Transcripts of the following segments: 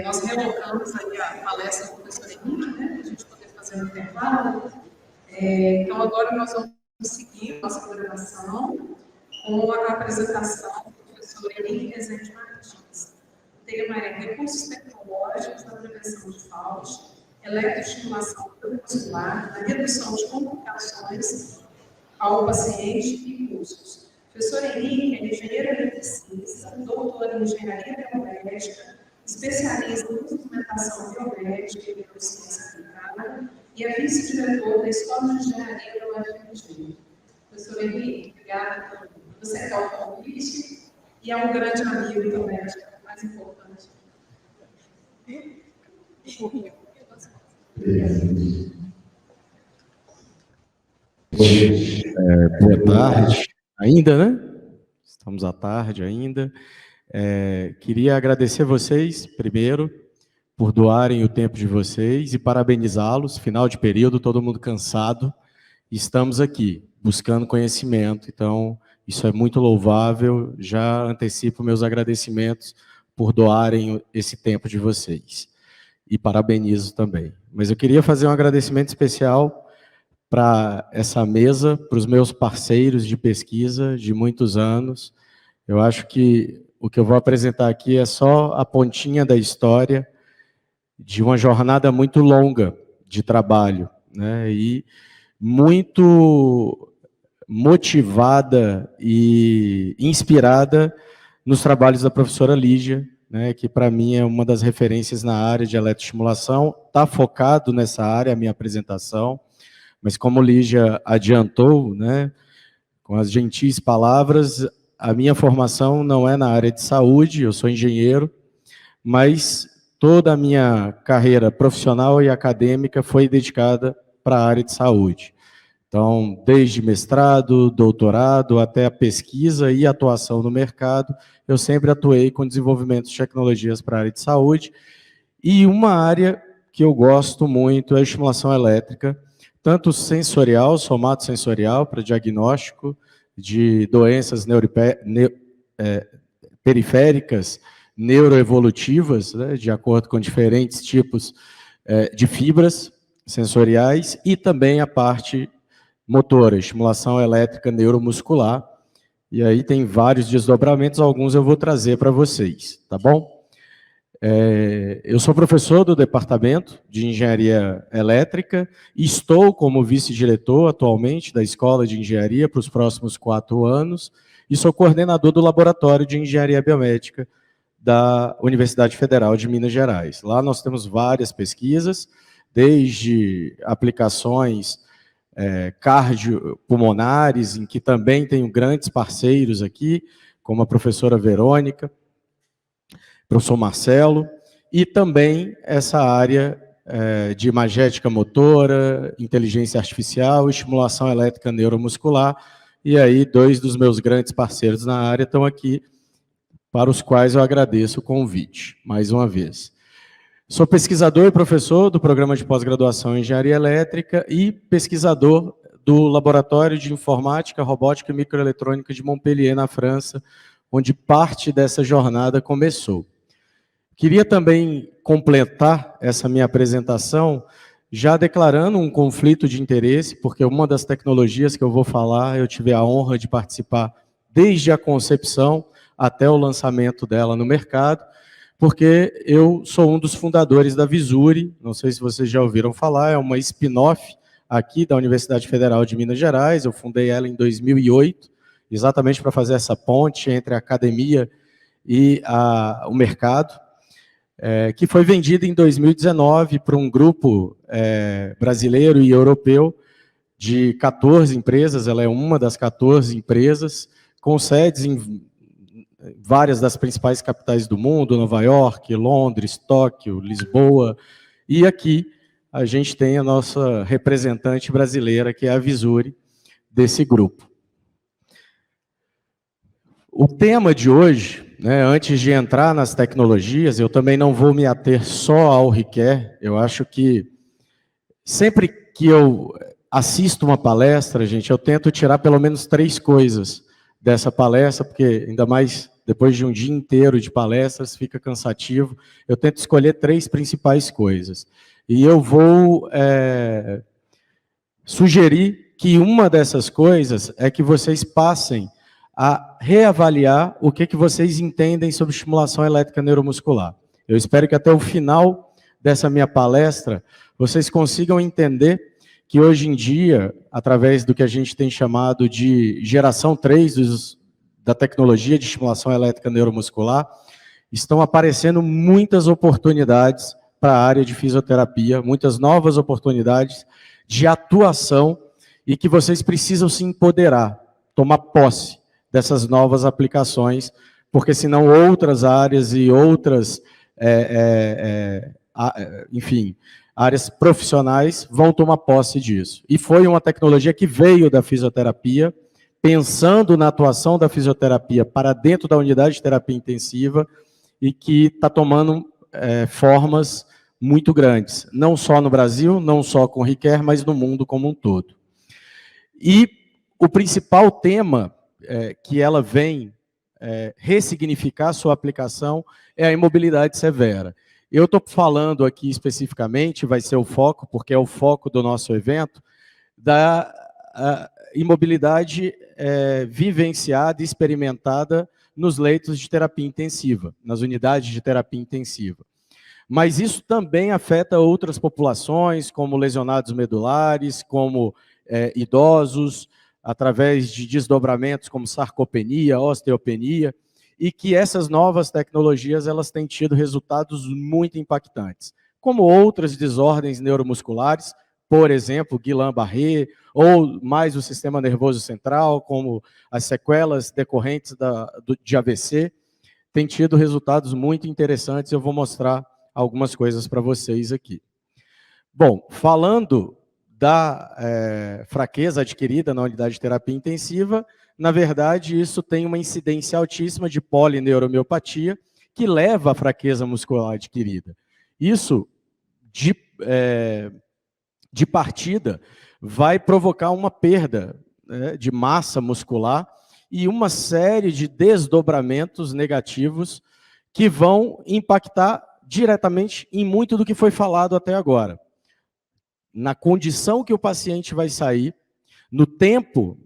Nós relocamos aí a palestra do professor Henrique, né, para a gente poder fazer um intervalo. Então, agora nós vamos seguir nossa programação com a apresentação do professor Henrique Rezende Martins. O tema é Recursos Tecnológicos na Prevenção de Fraude, Eletroestimulação Muscular, na redução de complicações ao paciente e custos. O professor Henrique é engenheiro eletricista, doutor em engenharia biomédica, especialista em instrumentação biomédica e biociência aplicada e é vice-diretor da Escola de Engenharia da UFMG. Professor Henrique, obrigada por você aceitar o convite e é um grande amigo também, acho que é o mais importante. Boa tarde, ainda, né? Estamos à tarde ainda. Queria agradecer a vocês, primeiro, por doarem o tempo de vocês e parabenizá-los. Final de período, todo mundo cansado. Estamos aqui, buscando conhecimento. Então, isso é muito louvável. Já antecipo meus agradecimentos por doarem esse tempo de vocês. E parabenizo também. Mas eu queria fazer um agradecimento especial para essa mesa, para os meus parceiros de pesquisa de muitos anos. Eu acho que o que eu vou apresentar aqui é só a pontinha da história de uma jornada muito longa de trabalho, né? E muito motivada e inspirada nos trabalhos da professora Lígia, né, que para mim é uma das referências na área de eletroestimulação. Está focado nessa área a minha apresentação, mas como Lígia adiantou, né, com as gentis palavras, a minha formação não é na área de saúde, eu sou engenheiro, mas toda a minha carreira profissional e acadêmica foi dedicada para a área de saúde. Então, desde mestrado, doutorado, até a pesquisa e atuação no mercado, eu sempre atuei com desenvolvimento de tecnologias para a área de saúde. E uma área que eu gosto muito é a estimulação elétrica, tanto sensorial, somatosensorial, para diagnóstico de doenças periféricas, neuroevolutivas, né, de acordo com diferentes tipos de fibras sensoriais, e também a parte motora, estimulação elétrica neuromuscular. E aí tem vários desdobramentos, alguns eu vou trazer para vocês, tá bom? Eu sou professor do Departamento de Engenharia Elétrica, estou como vice-diretor atualmente da Escola de Engenharia para os próximos 4 anos, e sou coordenador do Laboratório de Engenharia Biomédica da Universidade Federal de Minas Gerais. Lá nós temos várias pesquisas, desde aplicações cardiopulmonares, em que também tenho grandes parceiros aqui, como a professora Verônica, professor Marcelo, e também essa área de imagética motora, inteligência artificial, estimulação elétrica neuromuscular, e aí 2 dos meus grandes parceiros na área estão aqui, para os quais eu agradeço o convite, mais uma vez. Sou pesquisador e professor do Programa de Pós-Graduação em Engenharia Elétrica e pesquisador do Laboratório de Informática, Robótica e Microeletrônica de Montpellier, na França, onde parte dessa jornada começou. Queria também completar essa minha apresentação já declarando um conflito de interesse, porque uma das tecnologias que eu vou falar, eu tive a honra de participar desde a concepção até o lançamento dela no mercado, porque eu sou um dos fundadores da Visuri, não sei se vocês já ouviram falar, é uma spin-off aqui da Universidade Federal de Minas Gerais, eu fundei ela em 2008, exatamente para fazer essa ponte entre a academia e o mercado, que foi vendida em 2019 para um grupo brasileiro e europeu de 14 empresas, ela é uma das 14 empresas, com sedes em várias das principais capitais do mundo, Nova York, Londres, Tóquio, Lisboa, e aqui a gente tem a nossa representante brasileira, que é a Visuri, desse grupo. O tema de hoje, né, antes de entrar nas tecnologias, eu também não vou me ater só ao requer, eu acho que sempre que eu assisto uma palestra, gente, eu tento tirar pelo menos 3 coisas dessa palestra, porque ainda mais depois de um dia inteiro de palestras, fica cansativo. Eu tento escolher 3 principais coisas. E eu vou sugerir que uma dessas coisas é que vocês passem a reavaliar o que vocês entendem sobre estimulação elétrica neuromuscular. Eu espero que até o final dessa minha palestra, vocês consigam entender que hoje em dia, através do que a gente tem chamado de geração 3 da tecnologia de estimulação elétrica neuromuscular, estão aparecendo muitas oportunidades para a área de fisioterapia, muitas novas oportunidades de atuação e que vocês precisam se empoderar, tomar posse dessas novas aplicações, porque senão outras áreas e outras, enfim, áreas profissionais vão tomar posse disso. E foi uma tecnologia que veio da fisioterapia, pensando na atuação da fisioterapia para dentro da unidade de terapia intensiva e que está tomando formas muito grandes, não só no Brasil, não só com o Recare, mas no mundo como um todo. E o principal tema que ela vem ressignificar sua aplicação é a imobilidade severa. Eu estou falando aqui especificamente, vai ser o foco, porque é o foco do nosso evento, da imobilidade vivenciada e experimentada nos leitos de terapia intensiva, nas unidades de terapia intensiva. Mas isso também afeta outras populações, como lesionados medulares, como idosos, através de desdobramentos como sarcopenia, osteopenia, e que essas novas tecnologias elas têm tido resultados muito impactantes, como outras desordens neuromusculares, por exemplo, Guillain-Barré, ou mais o sistema nervoso central, como as sequelas decorrentes de AVC, têm tido resultados muito interessantes. Eu vou mostrar algumas coisas para vocês aqui. Bom, falando da fraqueza adquirida na unidade de terapia intensiva, na verdade, isso tem uma incidência altíssima de polineuromiopatía, que leva à fraqueza muscular adquirida. Isso, de partida, vai provocar uma perda de massa muscular e uma série de desdobramentos negativos que vão impactar diretamente em muito do que foi falado até agora. Na condição que o paciente vai sair, no tempo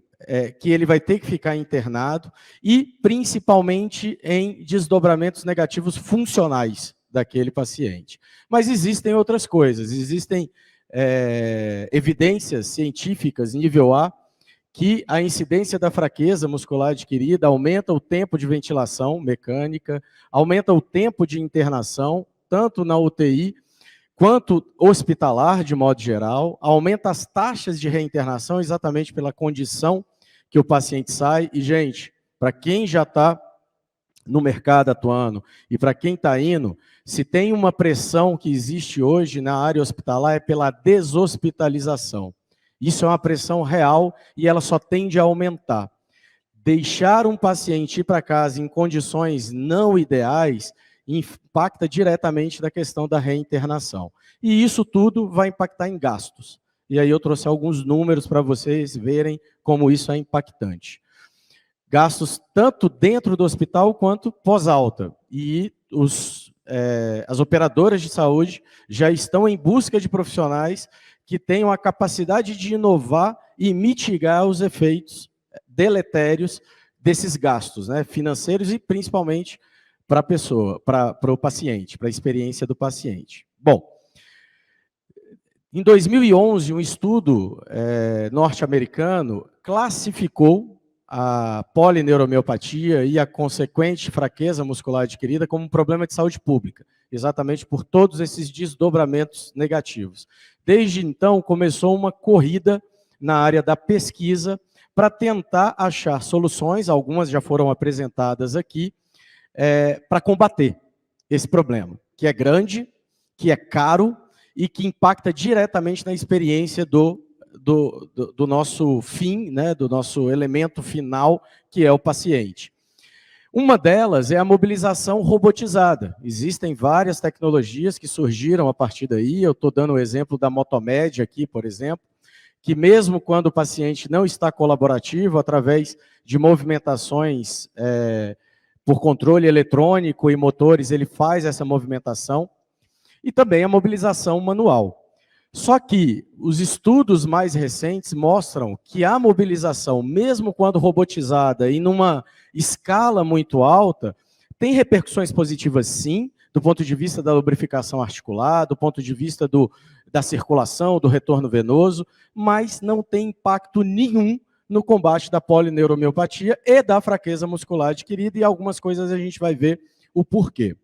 que ele vai ter que ficar internado e, principalmente, em desdobramentos negativos funcionais daquele paciente. Mas existem outras coisas, existem evidências científicas nível A que a incidência da fraqueza muscular adquirida aumenta o tempo de ventilação mecânica, aumenta o tempo de internação, tanto na UTI quanto hospitalar, de modo geral, aumenta as taxas de reinternação exatamente pela condição que o paciente sai. E, gente, para quem já está no mercado atuando e para quem está indo, se tem uma pressão que existe hoje na área hospitalar é pela deshospitalização. Isso é uma pressão real e ela só tende a aumentar. Deixar um paciente ir para casa em condições não ideais impacta diretamente na questão da reinternação. E isso tudo vai impactar em gastos. E aí eu trouxe alguns números para vocês verem como isso é impactante. Gastos tanto dentro do hospital quanto pós-alta. E as operadoras de saúde já estão em busca de profissionais que tenham a capacidade de inovar e mitigar os efeitos deletérios desses gastos, né, financeiros e principalmente para a pessoa, para o paciente, para a experiência do paciente. Bom, em 2011, um estudo norte-americano classificou a polineuromiopatía e a consequente fraqueza muscular adquirida como um problema de saúde pública, exatamente por todos esses desdobramentos negativos. Desde então, começou uma corrida na área da pesquisa para tentar achar soluções, algumas já foram apresentadas aqui, para combater esse problema, que é grande, que é caro e que impacta diretamente na experiência do nosso fim, né, do nosso elemento final, que é o paciente. Uma delas é a mobilização robotizada. Existem várias tecnologias que surgiram a partir daí. Eu estou dando o exemplo da Motomed aqui, por exemplo, que mesmo quando o paciente não está colaborativo, através de movimentações por controle eletrônico e motores, ele faz essa movimentação, e também a mobilização manual. Só que os estudos mais recentes mostram que a mobilização, mesmo quando robotizada e numa escala muito alta, tem repercussões positivas sim, do ponto de vista da lubrificação articular, do ponto de vista da circulação, do retorno venoso, mas não tem impacto nenhum no combate da polineuromiopatía e da fraqueza muscular adquirida, e algumas coisas a gente vai ver o porquê.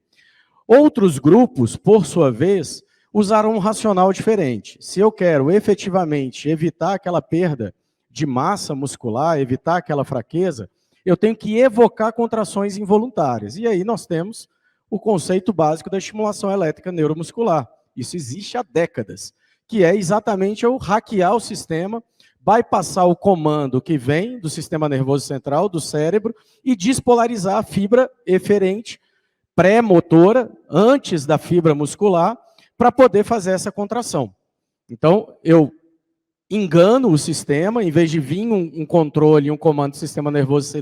Outros grupos, por sua vez, usaram um racional diferente. Se eu quero efetivamente evitar aquela perda de massa muscular, evitar aquela fraqueza, eu tenho que evocar contrações involuntárias. E aí nós temos o conceito básico da estimulação elétrica neuromuscular. Isso existe há décadas, que é exatamente eu hackear o sistema, bypassar o comando que vem do sistema nervoso central, do cérebro, e despolarizar a fibra eferente pré-motora, antes da fibra muscular, para poder fazer essa contração. Então, eu engano o sistema, em vez de vir um controle, um comando do sistema nervoso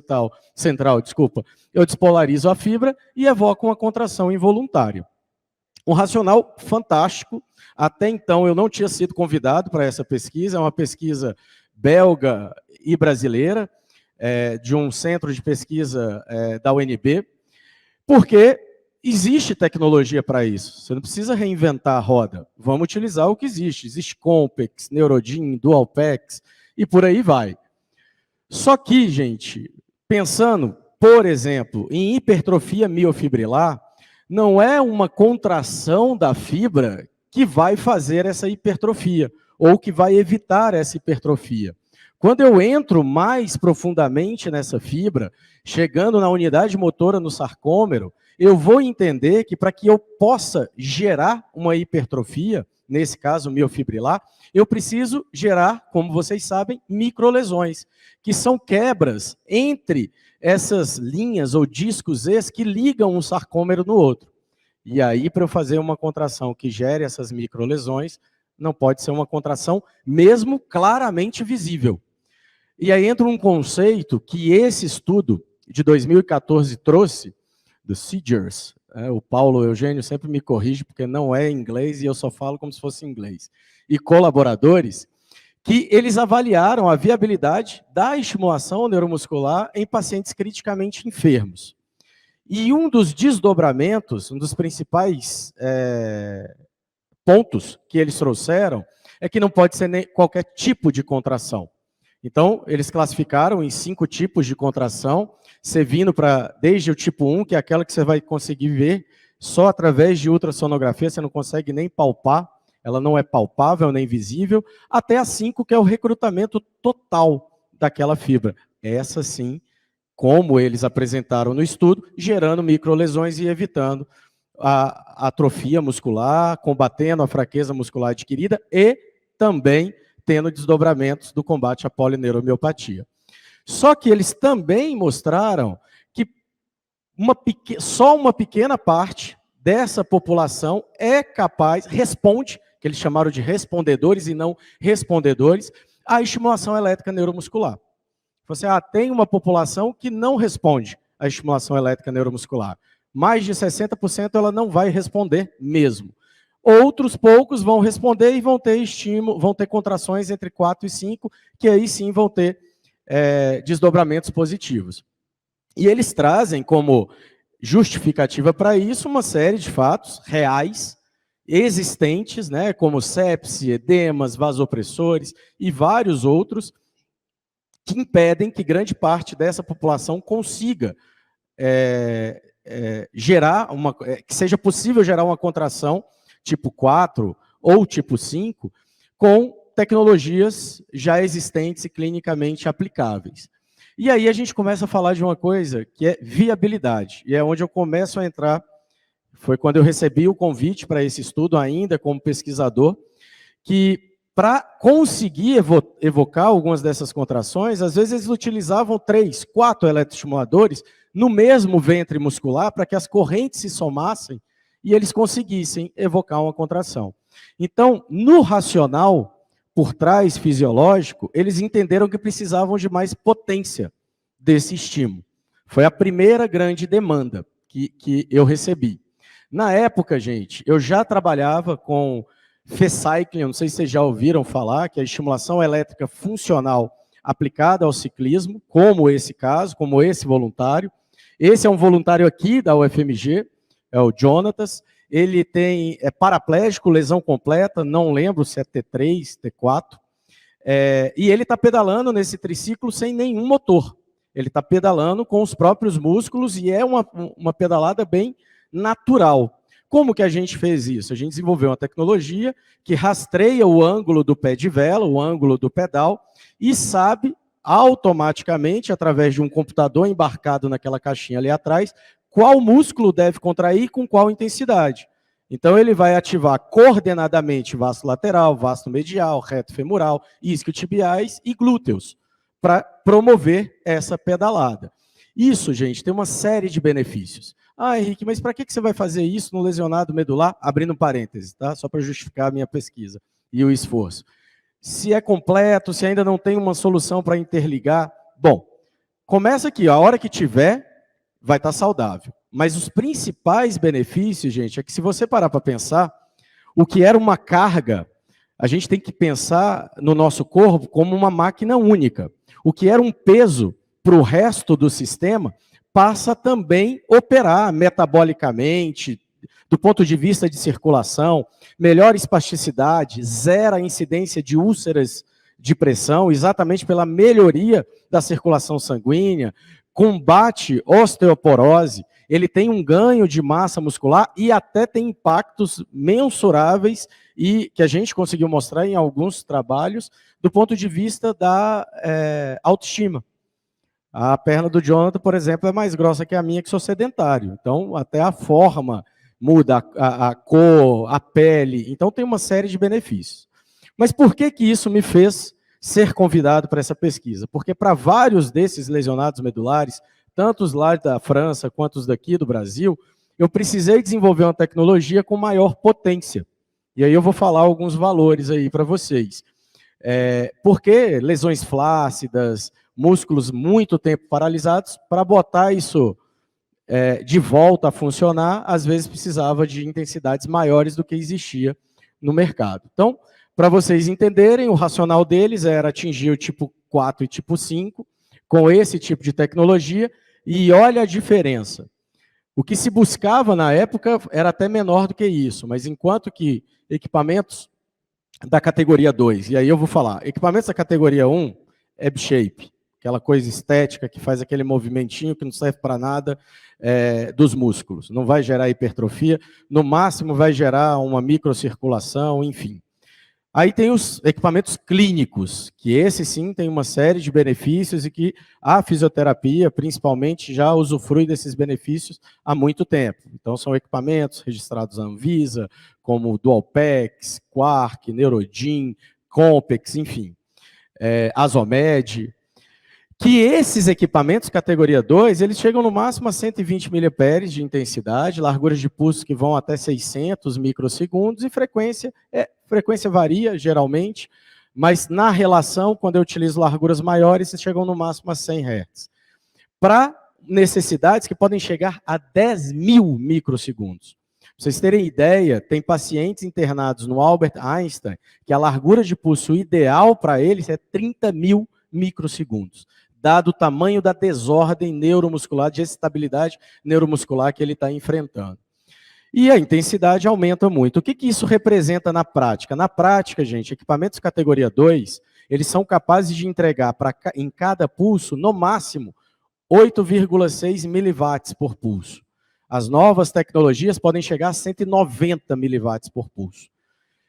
central, eu despolarizo a fibra e evoco uma contração involuntária. Um racional fantástico. Até então, eu não tinha sido convidado para essa pesquisa, é uma pesquisa belga e brasileira, de um centro de pesquisa da UNB, porque existe tecnologia para isso. Você não precisa reinventar a roda. Vamos utilizar o que existe. Existe Compex, Neurodin, Dualpex e por aí vai. Só que, gente, pensando, por exemplo, em hipertrofia miofibrilar, não é uma contração da fibra que vai fazer essa hipertrofia ou que vai evitar essa hipertrofia. Quando eu entro mais profundamente nessa fibra, chegando na unidade motora no sarcômero, eu vou entender que para que eu possa gerar uma hipertrofia, nesse caso miofibrilar, eu preciso gerar, como vocês sabem, microlesões, que são quebras entre essas linhas ou discos que ligam um sarcômero no outro. E aí, para eu fazer uma contração que gere essas microlesões, não pode ser uma contração mesmo claramente visível. E aí entra um conceito que esse estudo de 2014 trouxe, do Seegers, o Paulo Eugênio sempre me corrige, porque não é inglês e eu só falo como se fosse inglês, e colaboradores, que eles avaliaram a viabilidade da estimulação neuromuscular em pacientes criticamente enfermos. E um dos desdobramentos, um dos principais pontos que eles trouxeram, é que não pode ser qualquer tipo de contração. Então, eles classificaram em 5 tipos de contração, servindo desde o tipo 1, que é aquela que você vai conseguir ver só através de ultrassonografia, você não consegue nem palpar, ela não é palpável nem visível, até a 5, que é o recrutamento total daquela fibra. Essa sim, como eles apresentaram no estudo, gerando microlesões e evitando a atrofia muscular, combatendo a fraqueza muscular adquirida e também tendo desdobramentos do combate à polineuromiopatía. Só que eles também mostraram que só uma pequena parte dessa população é capaz, responde, que eles chamaram de respondedores e não respondedores, à estimulação elétrica neuromuscular. Você tem uma população que não responde à estimulação elétrica neuromuscular. Mais de 60% ela não vai responder mesmo. Outros poucos vão responder e vão ter estímulo, vão ter contrações entre 4 e 5, que aí sim vão ter desdobramentos positivos. E eles trazem como justificativa para isso uma série de fatos reais, existentes, né, como sepse, edemas, vasopressores e vários outros, que impedem que grande parte dessa população consiga que seja possível gerar uma contração tipo 4 ou tipo 5, com tecnologias já existentes e clinicamente aplicáveis. E aí a gente começa a falar de uma coisa que é viabilidade, e é onde eu começo a entrar, foi quando eu recebi o convite para esse estudo ainda como pesquisador, que para conseguir evocar algumas dessas contrações, às vezes eles utilizavam 3, 4 eletroestimuladores no mesmo ventre muscular para que as correntes se somassem e eles conseguissem evocar uma contração. Então, no racional, por trás fisiológico, eles entenderam que precisavam de mais potência desse estímulo. Foi a primeira grande demanda que eu recebi. Na época, gente, eu já trabalhava com F-Cycling, não sei se vocês já ouviram falar, que é a estimulação elétrica funcional aplicada ao ciclismo, como esse caso, como esse voluntário. Esse é um voluntário aqui da UFMG, é o Jonatas. Ele é paraplégico, lesão completa, não lembro se é T3, T4. E ele está pedalando nesse triciclo sem nenhum motor. Ele está pedalando com os próprios músculos e é uma pedalada bem natural. Como que a gente fez isso? A gente desenvolveu uma tecnologia que rastreia o ângulo do pé de vela, o ângulo do pedal, e sabe automaticamente, através de um computador embarcado naquela caixinha ali atrás, qual músculo deve contrair e com qual intensidade. Então, ele vai ativar coordenadamente vasto lateral, vasto medial, reto femoral, isquiotibiais e glúteos, para promover essa pedalada. Isso, gente, tem uma série de benefícios. Ah, Henrique, mas para que você vai fazer isso no lesionado medular? Abrindo parênteses, tá? Só para justificar a minha pesquisa e o esforço. Se é completo, se ainda não tem uma solução para interligar, bom, começa aqui, a hora que tiver, vai estar saudável. Mas os principais benefícios, gente, é que se você parar para pensar, o que era uma carga, a gente tem que pensar no nosso corpo como uma máquina única. O que era um peso para o resto do sistema, passa também a operar metabolicamente, do ponto de vista de circulação, melhora espasticidade, zera a incidência de úlceras de pressão, exatamente pela melhoria da circulação sanguínea, combate osteoporose, ele tem um ganho de massa muscular e até tem impactos mensuráveis e que a gente conseguiu mostrar em alguns trabalhos do ponto de vista da autoestima. A perna do Jonathan, por exemplo, é mais grossa que a minha, que sou sedentário. Então, até a forma muda, a cor, a pele. Então, tem uma série de benefícios. Mas por que isso me fez ser convidado para essa pesquisa? Porque para vários desses lesionados medulares, tanto os lá da França quanto os daqui do Brasil, eu precisei desenvolver uma tecnologia com maior potência. E aí eu vou falar alguns valores aí para vocês. Porque lesões flácidas, músculos muito tempo paralisados, para botar isso de volta a funcionar, às vezes precisava de intensidades maiores do que existia no mercado. Então, para vocês entenderem, o racional deles era atingir o tipo 4 e tipo 5, com esse tipo de tecnologia, e olha a diferença. O que se buscava na época era até menor do que isso, mas enquanto que equipamentos da categoria 2, e aí eu vou falar, equipamentos da categoria 1 é B-shape, aquela coisa estética que faz aquele movimentinho que não serve para nada dos músculos, não vai gerar hipertrofia, no máximo vai gerar uma microcirculação, enfim. Aí tem os equipamentos clínicos, que esse sim tem uma série de benefícios e que a fisioterapia, principalmente, já usufrui desses benefícios há muito tempo. Então, são equipamentos registrados na Anvisa, como Dualpex, Quark, Neurodin, Compex, enfim, Azomed, que esses equipamentos categoria 2, eles chegam no máximo a 120 mA de intensidade, larguras de pulso que vão até 600 microsegundos e frequência varia geralmente, mas na relação, quando eu utilizo larguras maiores, eles chegam no máximo a 100 Hz. Para necessidades que podem chegar a 10.000 microsegundos. Para vocês terem ideia, tem pacientes internados no Albert Einstein que a largura de pulso ideal para eles é 30.000 microsegundos, dado o tamanho da desordem neuromuscular, de excitabilidade neuromuscular que ele está enfrentando. E a intensidade aumenta muito. O que isso representa na prática? Na prática, gente, equipamentos categoria 2, eles são capazes de entregar em cada pulso, no máximo, 8,6 miliwatts por pulso. As novas tecnologias podem chegar a 190 miliwatts por pulso.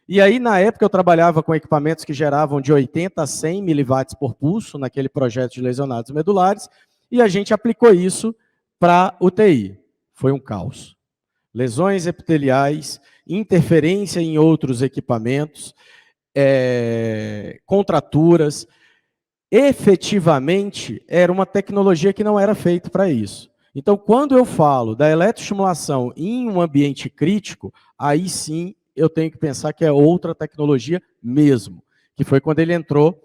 E aí, na época, eu trabalhava com equipamentos que geravam de 80 a 100 miliwatts por pulso, naquele projeto de lesionados medulares, e a gente aplicou isso para UTI. Foi um caos. Lesões epiteliais, interferência em outros equipamentos, contraturas. Efetivamente, era uma tecnologia que não era feita para isso. Então, quando eu falo da eletroestimulação em um ambiente crítico, aí sim eu tenho que pensar que é outra tecnologia mesmo, que foi quando ele entrou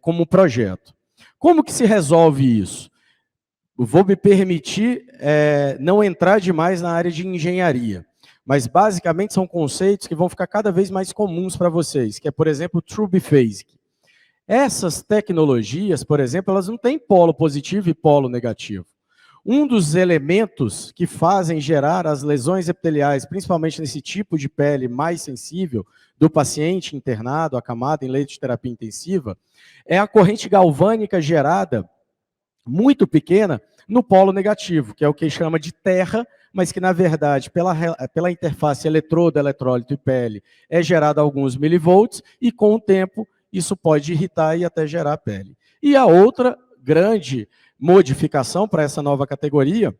como projeto. Como que se resolve isso? vou me permitir não entrar demais na área de engenharia, mas basicamente são conceitos que vão ficar cada vez mais comuns para vocês, que é, por exemplo, o True Biphasic. Essas tecnologias, por exemplo, elas não têm polo positivo e polo negativo. Um dos elementos que fazem gerar as lesões epiteliais, principalmente nesse tipo de pele mais sensível do paciente internado, acamado em leito de terapia intensiva, é a corrente galvânica gerada muito pequena no polo negativo, que é o que chama de terra, mas que, na verdade, pela interface eletrodo, eletrólito e pele, é gerado alguns milivolts, e com o tempo isso pode irritar e até gerar pele. E a outra grande modificação para essa nova categoria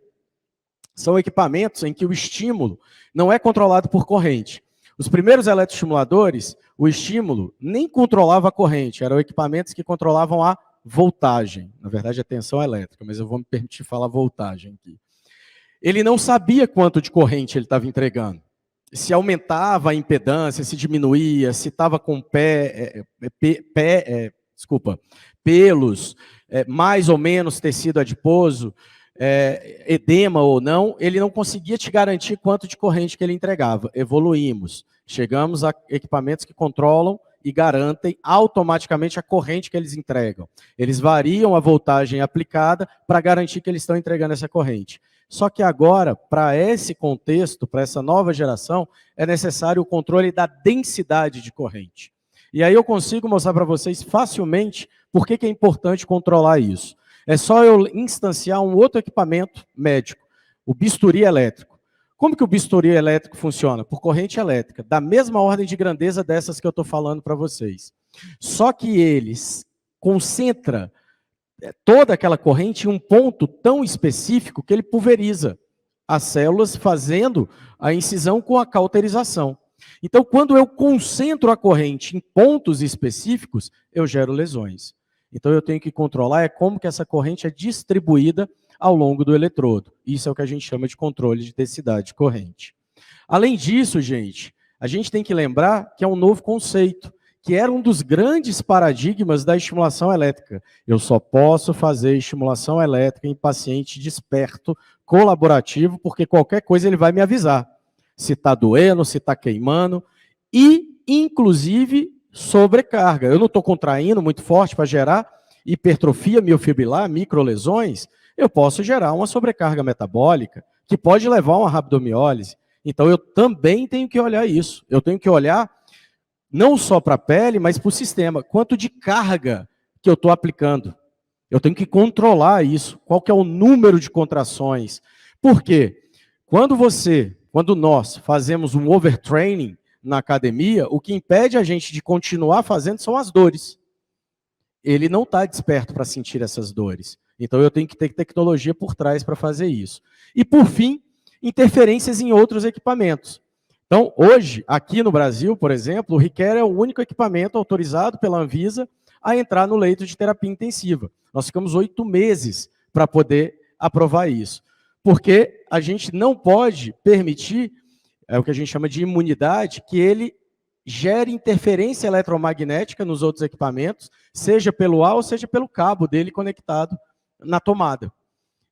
são equipamentos em que o estímulo não é controlado por corrente. Os primeiros eletroestimuladores, o estímulo nem controlava a corrente, eram equipamentos que controlavam a voltagem, na verdade a tensão elétrica, mas eu vou me permitir falar voltagem aqui. Ele não sabia quanto de corrente ele estava entregando. Se aumentava a impedância, se diminuía, se estava com pelos, mais ou menos tecido adiposo, edema ou não, ele não conseguia te garantir quanto de corrente que ele entregava. Evoluímos, chegamos a equipamentos que controlam e garantem automaticamente a corrente que eles entregam. Eles variam a voltagem aplicada para garantir que eles estão entregando essa corrente. Só que agora, para esse contexto, para essa nova geração, é necessário o controle da densidade de corrente. E aí eu consigo mostrar para vocês facilmente por que é importante controlar isso. É só eu instanciar um outro equipamento médico, o bisturi elétrico. Como que o bisturi elétrico funciona? Por corrente elétrica, da mesma ordem de grandeza dessas que eu estou falando para vocês. Só que eles concentram toda aquela corrente em um ponto tão específico que ele pulveriza as células, fazendo a incisão com a cauterização. Então, quando eu concentro a corrente em pontos específicos, eu gero lesões. Então, eu tenho que controlar como que essa corrente é distribuída ao longo do eletrodo. Isso é o que a gente chama de controle de densidade de corrente. Além disso, gente, a gente tem que lembrar que é um novo conceito, que era um dos grandes paradigmas da estimulação elétrica. Eu só posso fazer estimulação elétrica em paciente desperto, colaborativo, porque qualquer coisa ele vai me avisar. Se está doendo, se está queimando, e, inclusive, sobrecarga. Eu não estou contraindo muito forte para gerar hipertrofia miofibrilar, microlesões, eu posso gerar uma sobrecarga metabólica, que pode levar a uma rabdomiólise. Então, eu também tenho que olhar isso. Eu tenho que olhar não só para a pele, mas para o sistema. Quanto de carga que eu estou aplicando. Eu tenho que controlar isso. Qual que é o número de contrações. Por quê? Quando nós fazemos um overtraining na academia, o que impede a gente de continuar fazendo são as dores. Ele não está desperto para sentir essas dores. Então, eu tenho que ter tecnologia por trás para fazer isso. E, por fim, interferências em outros equipamentos. Então, hoje, aqui no Brasil, por exemplo, o Requer é o único equipamento autorizado pela Anvisa a entrar no leito de terapia intensiva. Nós ficamos 8 meses para poder aprovar isso. Porque a gente não pode permitir, o que a gente chama de imunidade, que ele gere interferência eletromagnética nos outros equipamentos, seja pelo ar ou seja pelo cabo dele conectado na tomada.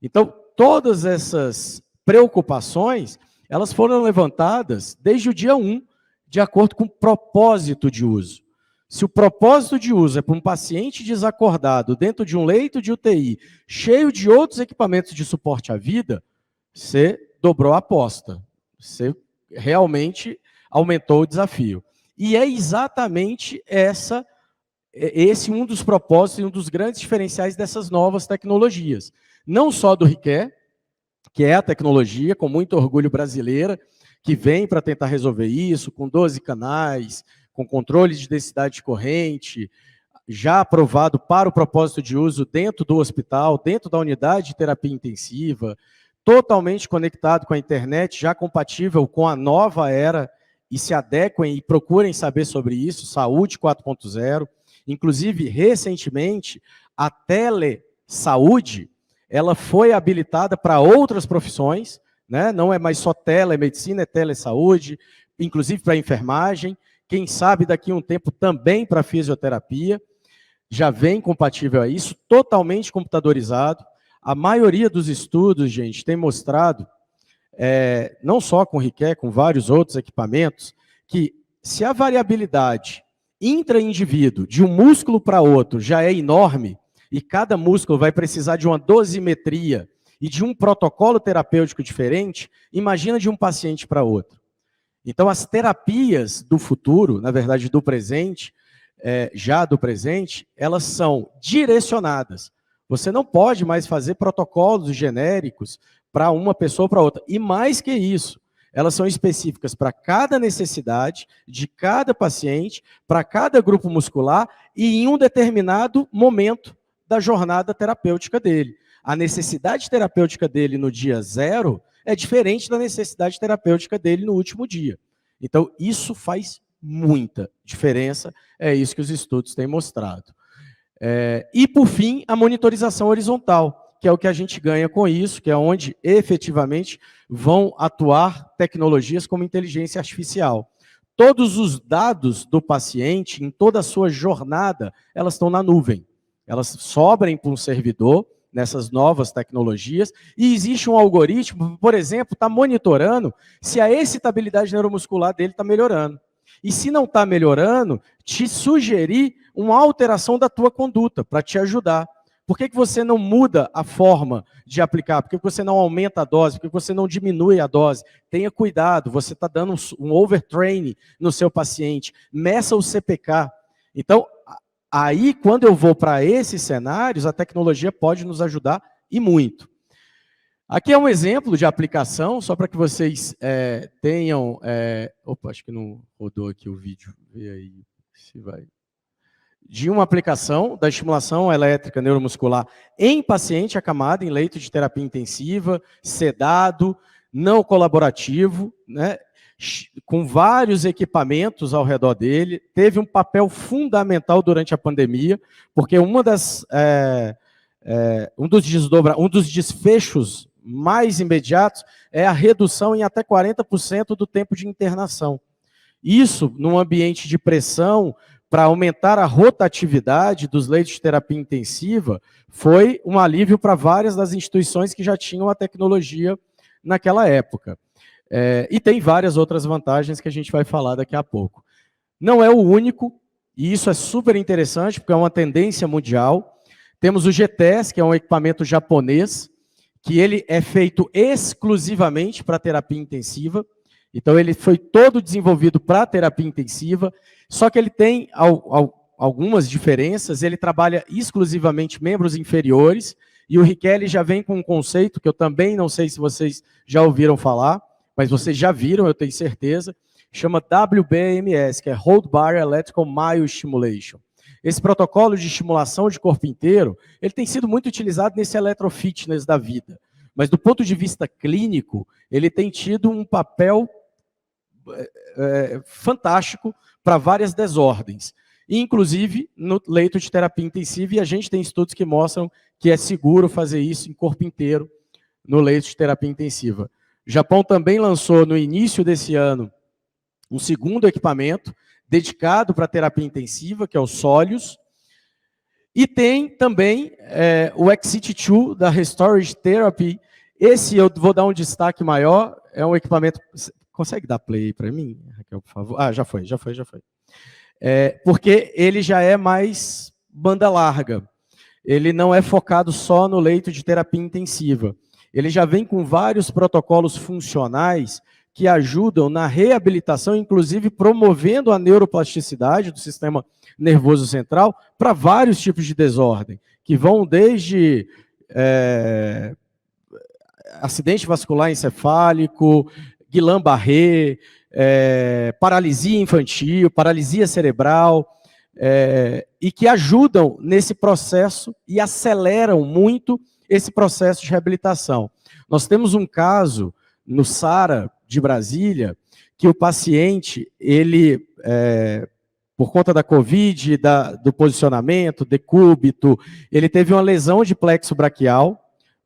Então, todas essas preocupações, elas foram levantadas desde o dia 1, de acordo com o propósito de uso. Se o propósito de uso é para um paciente desacordado dentro de um leito de UTI, cheio de outros equipamentos de suporte à vida, você dobrou a aposta. Você realmente aumentou o desafio. E é exatamente esse um dos propósitos e um dos grandes diferenciais dessas novas tecnologias. Não só do Requer, que é a tecnologia, com muito orgulho brasileira, que vem para tentar resolver isso, com 12 canais, com controle de densidade de corrente, já aprovado para o propósito de uso dentro do hospital, dentro da unidade de terapia intensiva, totalmente conectado com a internet, já compatível com a nova era, e se adequem e procurem saber sobre isso, Saúde 4.0. Inclusive, recentemente, a telesaúde, ela foi habilitada para outras profissões, né? Não é mais só telemedicina, é telesaúde, inclusive para enfermagem, quem sabe daqui a um tempo também para fisioterapia, já vem compatível a isso, totalmente computadorizado. A maioria dos estudos, gente, tem mostrado, não só com o Riquet, com vários outros equipamentos, que se a variabilidade intra-indivíduo, de um músculo para outro, já é enorme, e cada músculo vai precisar de uma dosimetria e de um protocolo terapêutico diferente, imagina de um paciente para outro. Então, as terapias do futuro, na verdade, do presente, já do presente, elas são direcionadas. Você não pode mais fazer protocolos genéricos para uma pessoa ou para outra. E mais que isso, elas são específicas para cada necessidade de cada paciente, para cada grupo muscular e em um determinado momento da jornada terapêutica dele. A necessidade terapêutica dele no dia 0 é diferente da necessidade terapêutica dele no último dia. Então, isso faz muita diferença, é isso que os estudos têm mostrado. E, por fim, a monitorização horizontal, que é o que a gente ganha com isso, que é onde, efetivamente, vão atuar tecnologias como inteligência artificial. Todos os dados do paciente, em toda a sua jornada, elas estão na nuvem. Elas sobem para um servidor, nessas novas tecnologias, e existe um algoritmo, por exemplo, está monitorando se a excitabilidade neuromuscular dele está melhorando. E se não está melhorando, te sugerir uma alteração da tua conduta, para te ajudar. Por que você não muda a forma de aplicar? Por que você não aumenta a dose? Por que você não diminui a dose? Tenha cuidado, você está dando um overtraining no seu paciente. Meça o CPK. Então, aí, quando eu vou para esses cenários, a tecnologia pode nos ajudar e muito. Aqui é um exemplo de aplicação, só para que vocês tenham... Opa, acho que não rodou aqui o vídeo. Vê aí se vai... De uma aplicação da estimulação elétrica neuromuscular em paciente acamado, em leito de terapia intensiva, sedado, não colaborativo, né? Com vários equipamentos ao redor dele, teve um papel fundamental durante a pandemia, porque um dos desfechos mais imediatos é a redução em até 40% do tempo de internação. Isso, num ambiente de pressão, para aumentar a rotatividade dos leitos de terapia intensiva, foi um alívio para várias das instituições que já tinham a tecnologia naquela época. E tem várias outras vantagens que a gente vai falar daqui a pouco. Não é o único, e isso é super interessante, porque é uma tendência mundial. Temos o GTES, que é um equipamento japonês, que ele é feito exclusivamente para terapia intensiva. Então, ele foi todo desenvolvido para terapia intensiva, só que ele tem algumas diferenças. Ele trabalha exclusivamente membros inferiores, e o Riquet já vem com um conceito que eu também não sei se vocês já ouviram falar, mas vocês já viram, eu tenho certeza, chama WBMS, que é Hold Bar Electrical Myostimulation. Esse protocolo de estimulação de corpo inteiro, ele tem sido muito utilizado nesse electrofitness da vida, mas do ponto de vista clínico, ele tem tido um papel fantástico para várias desordens, inclusive no leito de terapia intensiva, e a gente tem estudos que mostram que é seguro fazer isso em corpo inteiro no leito de terapia intensiva. O Japão também lançou, no início desse ano, um segundo equipamento dedicado para terapia intensiva, que é o Solius, e tem também o Exit2 da Restorage Therapy. Esse eu vou dar um destaque maior, é um equipamento... Consegue dar play para mim, Raquel, por favor? Ah, já foi. Porque ele já é mais banda larga. Ele não é focado só no leito de terapia intensiva. Ele já vem com vários protocolos funcionais que ajudam na reabilitação, inclusive promovendo a neuroplasticidade do sistema nervoso central para vários tipos de desordem, que vão desde acidente vascular encefálico, Guillain-Barré, paralisia infantil, paralisia cerebral, e que ajudam nesse processo e aceleram muito esse processo de reabilitação. Nós temos um caso no SARA de Brasília, que o paciente, ele, por conta da Covid, do posicionamento, decúbito, ele teve uma lesão de plexo braquial,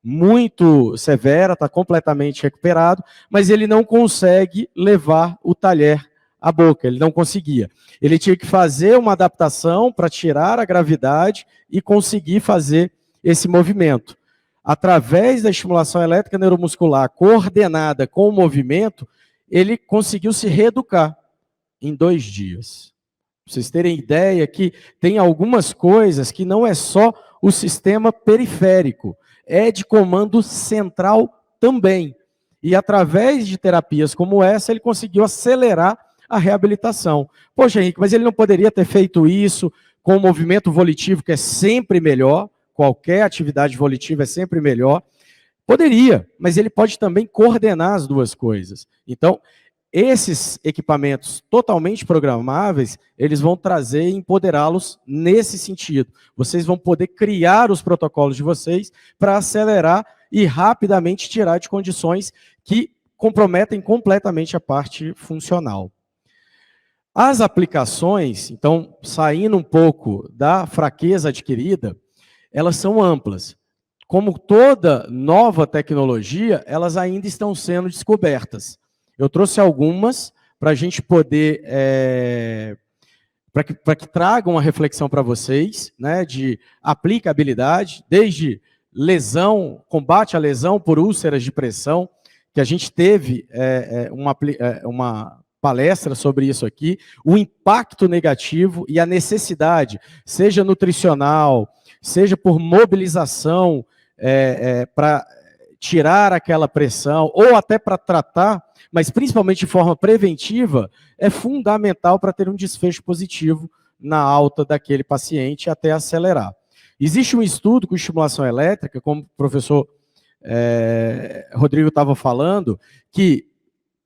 muito severa, está completamente recuperado, mas ele não consegue levar o talher à boca, ele não conseguia. Ele tinha que fazer uma adaptação para tirar a gravidade e conseguir fazer esse movimento. através da estimulação elétrica neuromuscular coordenada com o movimento, ele conseguiu se reeducar em 2 dias. Para vocês terem ideia que tem algumas coisas que não é só o sistema periférico, é de comando central também. E através de terapias como essa, ele conseguiu acelerar a reabilitação. Poxa, Henrique, mas ele não poderia ter feito isso com o movimento volitivo, que é sempre melhor, qualquer atividade volitiva é sempre melhor. Poderia, mas ele pode também coordenar as duas coisas. Então, esses equipamentos totalmente programáveis, eles vão trazer e empoderá-los nesse sentido. Vocês vão poder criar os protocolos de vocês para acelerar e rapidamente tirar de condições que comprometem completamente a parte funcional. As aplicações, então, saindo um pouco da fraqueza adquirida, elas são amplas. Como toda nova tecnologia, elas ainda estão sendo descobertas. Eu trouxe algumas para a gente poder, para que tragam uma reflexão para vocês, né, de aplicabilidade, desde lesão, combate à lesão por úlceras de pressão, que a gente teve uma palestra sobre isso aqui, o impacto negativo e a necessidade, seja nutricional, seja por mobilização, para tirar aquela pressão, ou até para tratar, mas principalmente de forma preventiva, é fundamental para ter um desfecho positivo na alta daquele paciente até acelerar. Existe um estudo com estimulação elétrica, como o professor Rodrigo estava falando, que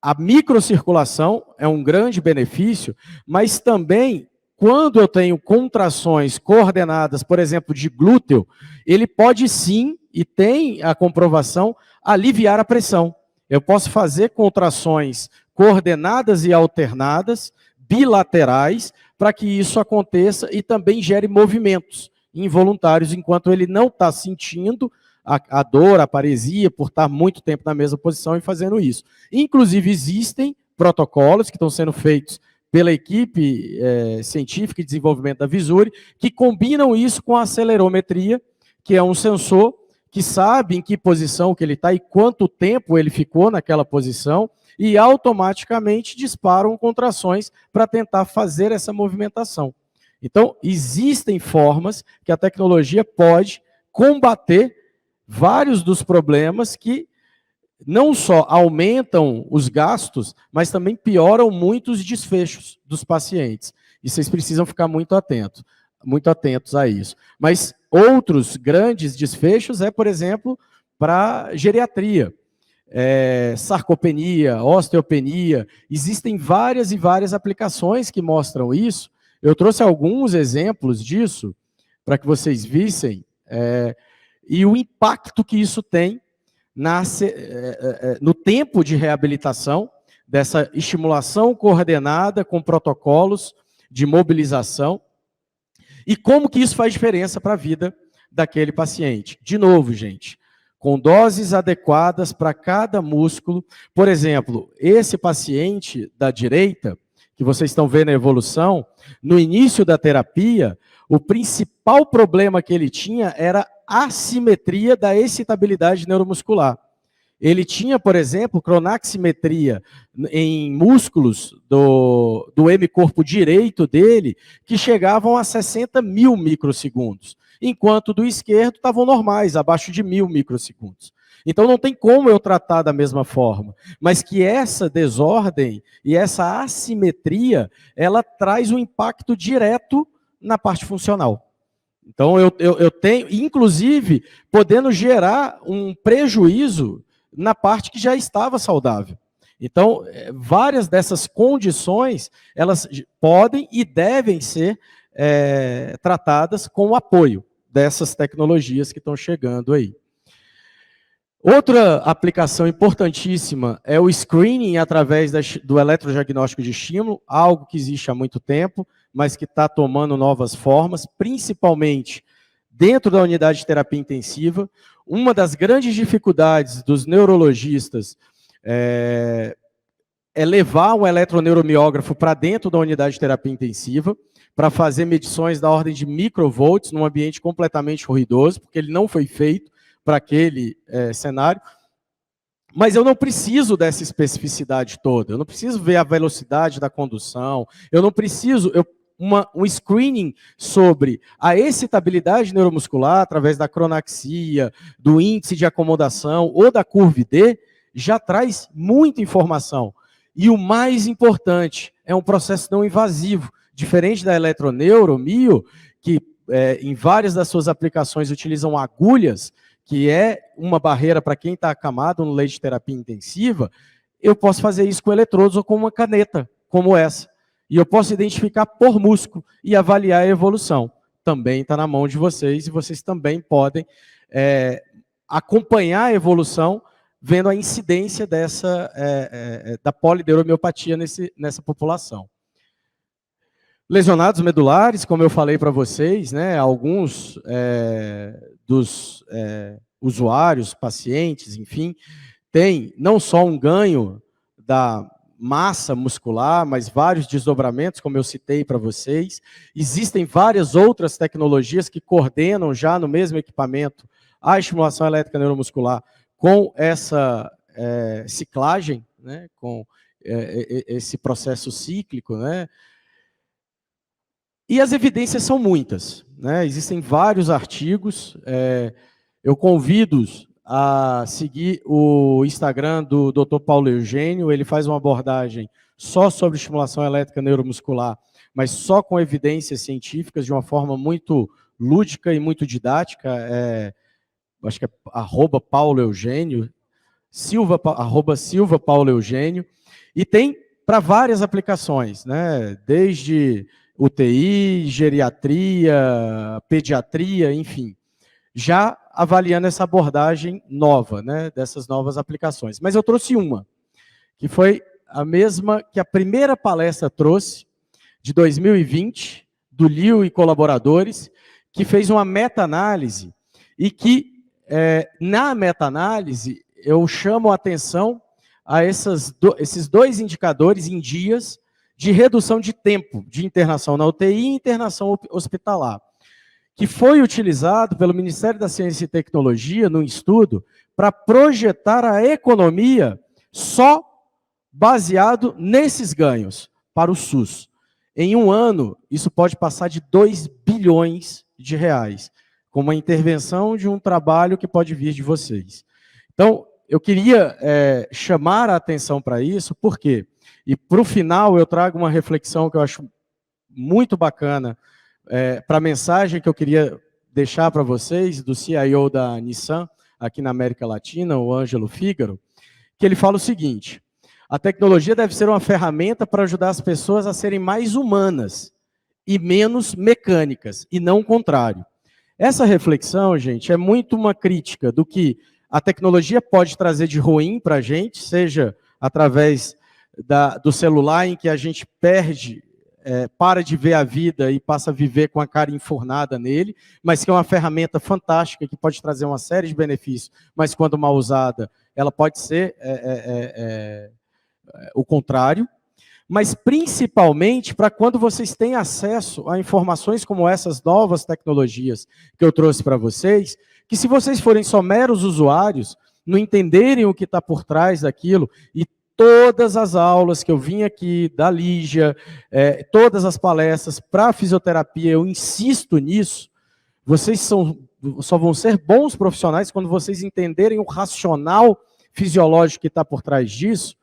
a microcirculação é um grande benefício, mas também, quando eu tenho contrações coordenadas, por exemplo, de glúteo, ele pode sim, e tem a comprovação, aliviar a pressão. Eu posso fazer contrações coordenadas e alternadas, bilaterais, para que isso aconteça e também gere movimentos involuntários, enquanto ele não está sentindo a dor, a paresia, por estar muito tempo na mesma posição e fazendo isso. Inclusive, existem protocolos que estão sendo feitos pela equipe científica e desenvolvimento da Visuri, que combinam isso com a acelerometria, que é um sensor que sabe em que posição que ele está e quanto tempo ele ficou naquela posição, e automaticamente disparam contrações para tentar fazer essa movimentação. Então, existem formas que a tecnologia pode combater vários dos problemas que não só aumentam os gastos, mas também pioram muito os desfechos dos pacientes. E vocês precisam ficar muito atentos a isso. Mas outros grandes desfechos por exemplo, para geriatria, sarcopenia, osteopenia. Existem várias e várias aplicações que mostram isso. Eu trouxe alguns exemplos disso para que vocês vissem e o impacto que isso tem no tempo de reabilitação, dessa estimulação coordenada com protocolos de mobilização, e como que isso faz diferença para a vida daquele paciente. De novo, gente, com doses adequadas para cada músculo. Por exemplo, esse paciente da direita, que vocês estão vendo a evolução, no início da terapia, o principal problema que ele tinha era a assimetria da excitabilidade neuromuscular. Ele tinha, por exemplo, cronaximetria em músculos do hemicorpo direito dele, que chegavam a 60 mil microsegundos, enquanto do esquerdo estavam normais, abaixo de 1000 microsegundos. Então não tem como eu tratar da mesma forma, mas que essa desordem e essa assimetria, ela traz um impacto direto na parte funcional. Então eu tenho, inclusive, podendo gerar um prejuízo na parte que já estava saudável. Então, várias dessas condições, elas podem e devem ser tratadas com o apoio dessas tecnologias que estão chegando aí. Outra aplicação importantíssima é o screening através do eletrodiagnóstico de estímulo, algo que existe há muito tempo, mas que está tomando novas formas, principalmente dentro da unidade de terapia intensiva. Uma das grandes dificuldades dos neurologistas é levar um eletroneuromiógrafo para dentro da unidade de terapia intensiva, para fazer medições da ordem de microvolts num ambiente completamente ruidoso, porque ele não foi feito para aquele cenário, mas eu não preciso dessa especificidade toda, eu não preciso ver a velocidade da condução, eu não preciso... um screening sobre a excitabilidade neuromuscular, através da cronaxia, do índice de acomodação ou da curva D, já traz muita informação. E o mais importante, é um processo não invasivo, diferente da eletroneuromio, que em várias das suas aplicações utilizam agulhas, que é uma barreira para quem está acamado no leito de terapia intensiva, eu posso fazer isso com eletrodos ou com uma caneta, como essa. E eu posso identificar por músculo e avaliar a evolução. Também está na mão de vocês, e vocês também podem acompanhar a evolução, vendo a incidência da polideuromeopatia nessa população. Lesionados medulares, como eu falei para vocês, né, alguns dos usuários, pacientes, enfim, têm não só um ganho da massa muscular, mas vários desdobramentos, como eu citei para vocês. Existem várias outras tecnologias que coordenam já no mesmo equipamento a estimulação elétrica neuromuscular com essa ciclagem, né, com esse processo cíclico, né? E as evidências são muitas, né? Existem vários artigos, eu convido-os a seguir o Instagram do Dr. Paulo Eugênio, ele faz uma abordagem só sobre estimulação elétrica neuromuscular, mas só com evidências científicas, de uma forma muito lúdica e muito didática, acho que é @Paulo Eugênio, @Silva Paulo Eugênio, e tem para várias aplicações, né? Desde UTI, geriatria, pediatria, enfim, já avaliando essa abordagem nova, né, dessas novas aplicações. Mas eu trouxe uma, que foi a mesma que a primeira palestra trouxe, de 2020, do Liu e colaboradores, que fez uma meta-análise, e que, na meta-análise, eu chamo a atenção a esses dois indicadores em dias de redução de tempo de internação na UTI e internação hospitalar, que foi utilizado pelo Ministério da Ciência e Tecnologia, num estudo, para projetar a economia só baseado nesses ganhos para o SUS. Em um ano, isso pode passar de 2 bilhões de reais, com uma intervenção de um trabalho que pode vir de vocês. Então, eu queria chamar a atenção para isso, por quê? E para o final eu trago uma reflexão que eu acho muito bacana, para a mensagem que eu queria deixar para vocês, do CIO da Nissan, aqui na América Latina, o Ângelo Fígaro, que ele fala o seguinte: a tecnologia deve ser uma ferramenta para ajudar as pessoas a serem mais humanas e menos mecânicas, e não o contrário. Essa reflexão, gente, é muito uma crítica do que a tecnologia pode trazer de ruim para a gente, seja através do celular, em que a gente perde, para de ver a vida e passa a viver com a cara enfurnada nele, mas que é uma ferramenta fantástica, que pode trazer uma série de benefícios, mas quando mal usada, ela pode ser o contrário, mas principalmente para quando vocês têm acesso a informações como essas novas tecnologias que eu trouxe para vocês, que se vocês forem só meros usuários, não entenderem o que está por trás daquilo, e todas as aulas que eu vim aqui, da Lígia, todas as palestras para fisioterapia, eu insisto nisso, vocês só vão ser bons profissionais quando vocês entenderem o racional fisiológico que está por trás disso,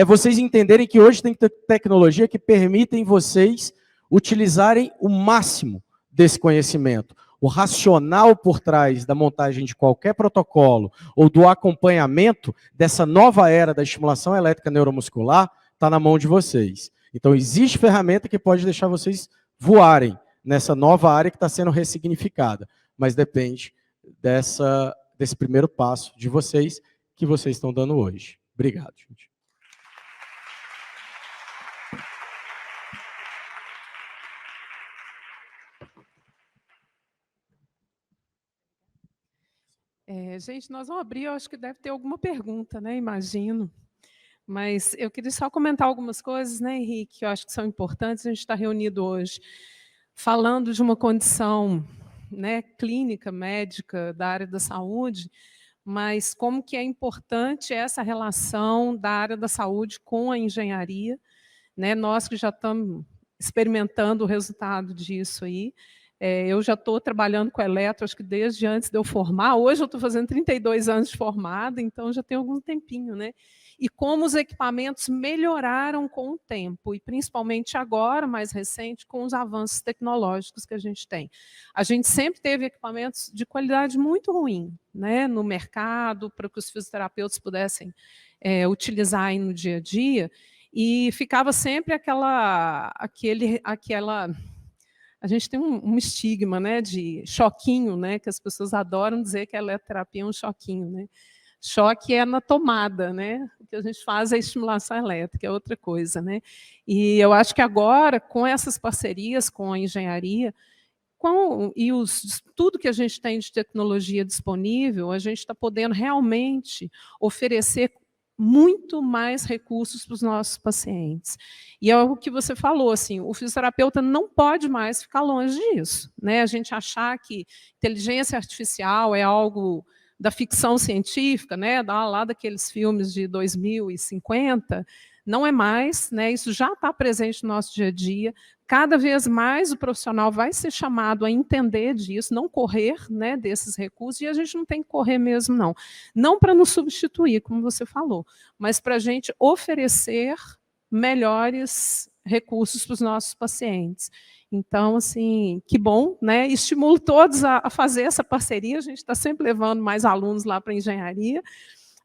vocês entenderem que hoje tem tecnologia que permitem vocês utilizarem o máximo desse conhecimento. O racional por trás da montagem de qualquer protocolo ou do acompanhamento dessa nova era da estimulação elétrica neuromuscular está na mão de vocês. Então, existe ferramenta que pode deixar vocês voarem nessa nova área que está sendo ressignificada, mas depende desse primeiro passo de vocês, que vocês estão dando hoje. Obrigado, gente. Gente, nós vamos abrir, eu acho que deve ter alguma pergunta, né? Imagino. Mas eu queria só comentar algumas coisas, né, Henrique, que eu acho que são importantes. A gente está reunido hoje falando de uma condição né, clínica, médica da área da saúde, mas como que é importante essa relação da área da saúde com a engenharia, né? Nós que já estamos experimentando o resultado disso aí. Eu já estou trabalhando com eletro, acho que desde antes de eu formar. Hoje eu estou fazendo 32 anos de formada, então já tem algum tempinho, né? E como os equipamentos melhoraram com o tempo, e principalmente agora, mais recente, com os avanços tecnológicos que a gente tem. A gente sempre teve equipamentos de qualidade muito ruim, né, no mercado, para que os fisioterapeutas pudessem utilizar aí no dia a dia, e ficava sempre aquela... A gente tem um estigma, né, de choquinho, né, que as pessoas adoram dizer que a eletroterapia é um choquinho, né? Choque é na tomada, né? O que a gente faz é estimulação elétrica, é outra coisa, né? E eu acho que agora, com essas parcerias com a engenharia, tudo que a gente tem de tecnologia disponível, a gente está podendo realmente oferecer muito mais recursos para os nossos pacientes. E é o que você falou, assim, o fisioterapeuta não pode mais ficar longe disso, né? A gente achar que inteligência artificial é algo da ficção científica, né, lá daqueles filmes de 2050, não é mais, né, isso já está presente no nosso dia a dia. Cada vez mais o profissional vai ser chamado a entender disso, não correr, né, desses recursos, e a gente não tem que correr mesmo, não. Não para nos substituir, como você falou, mas para a gente oferecer melhores recursos para os nossos pacientes. Então, assim, que bom, né? Estimulo todos a fazer essa parceria. A gente está sempre levando mais alunos lá para a engenharia,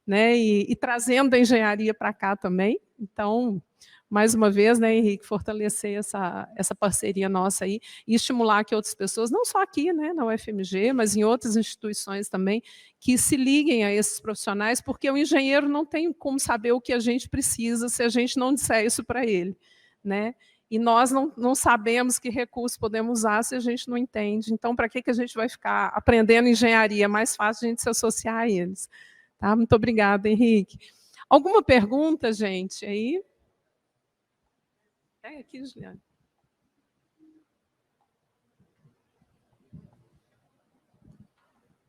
né? E trazendo a engenharia para cá também. Então, mais uma vez, né, Henrique, fortalecer essa parceria nossa aí e estimular que outras pessoas, não só aqui, né, na UFMG, mas em outras instituições também, que se liguem a esses profissionais, porque o engenheiro não tem como saber o que a gente precisa se a gente não disser isso para ele, né? E nós não sabemos que recursos podemos usar se a gente não entende. Então, para que a gente vai ficar aprendendo engenharia? É mais fácil a gente se associar a eles. Tá? Muito obrigada, Henrique. Alguma pergunta, gente, aí? Aqui, Juliana.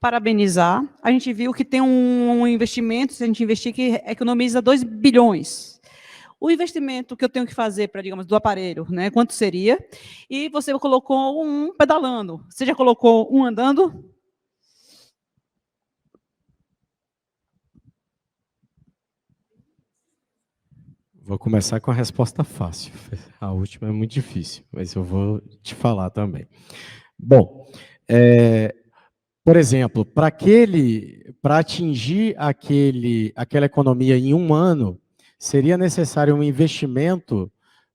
Parabenizar. A gente viu que tem um investimento, se a gente investir, que economiza 2 bilhões. O investimento que eu tenho que fazer para, digamos, do aparelho, né? Quanto seria? E você colocou um pedalando. Você já colocou um andando? Vou começar com a resposta fácil. A última é muito difícil, mas eu vou te falar também. Bom, por exemplo, para atingir aquela economia em um ano, seria necessário um investimento